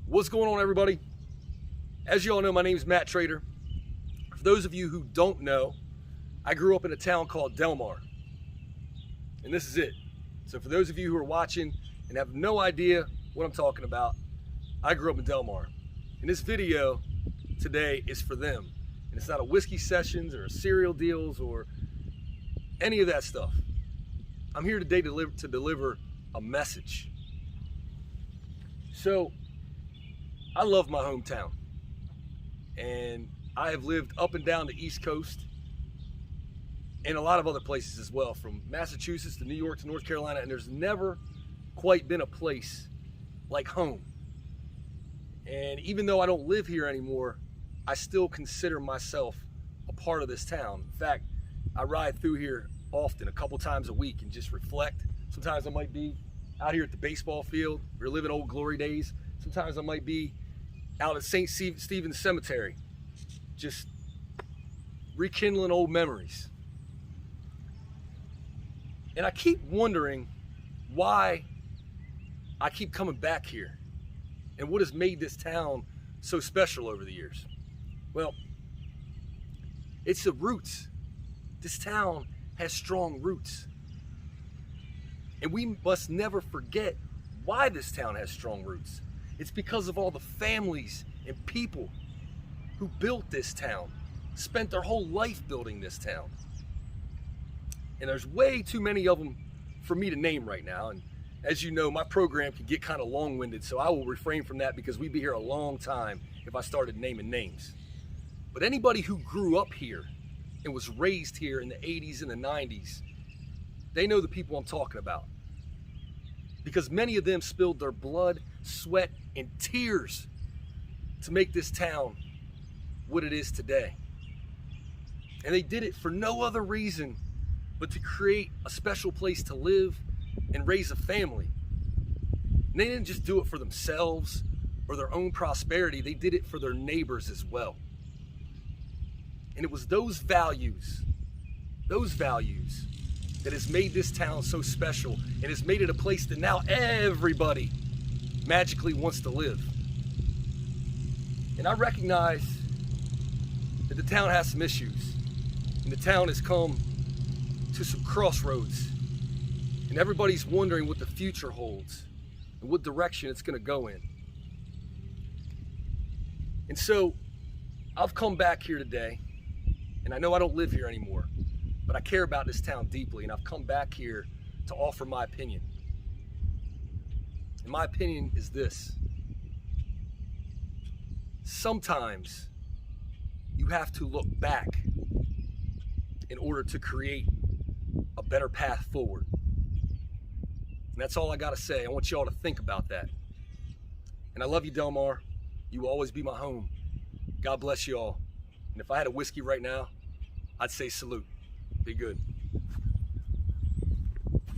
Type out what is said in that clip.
What's going on, everybody? As you all know, my name is Matt Trader. For those of you who don't know, I grew up in a town called Delmar. And this is it. So for those of you who are watching and have no idea what I'm talking about, I grew up in Delmar. And this video today is for them. And it's not a whiskey sessions or a cereal deals or any of that stuff. I'm here today to deliver a message. So, I love my hometown. And I have lived up and down the East Coast and a lot of other places as well, from Massachusetts to New York to North Carolina, and there's never quite been a place like home. And even though I don't live here anymore, I still consider myself a part of this town. In fact, I ride through here often, a couple times a week, and just reflect. Sometimes I might be out here at the baseball field, reliving old glory days. Sometimes I might be out at St. Stephen's Cemetery, just rekindling old memories. And I keep wondering why I keep coming back here and what has made this town so special over the years. Well, it's the roots. This town has strong roots. And we must never forget why this town has strong roots. It's because of all the families and people who built this town, spent their whole life building this town. And there's way too many of them for me to name right now. And as you know, my program can get kind of long-winded, so I will refrain from that because we'd be here a long time if I started naming names. But anybody who grew up here and was raised here in the 80s and the 90s, they know the people I'm talking about. Because many of them spilled their blood, sweat, and tears to make this town what it is today. And they did it for no other reason but to create a special place to live and raise a family. And they didn't just do it for themselves or their own prosperity, they did it for their neighbors as well. And it was those values that has made this town so special and has made it a place that now everybody magically wants to live. And I recognize that the town has some issues, and the town has come to some crossroads, and everybody's wondering what the future holds and what direction it's going to go in. And so I've come back here today, and I know I don't live here anymore, but I care about this town deeply, and I've come back here to offer my opinion. And my opinion is this: sometimes you have to look back in order to create a better path forward. And that's all I gotta say. I want you all to think about that. And I love you, Delmar. You will always be my home. God bless you all. And if I had a whiskey right now, I'd say salute. Be good.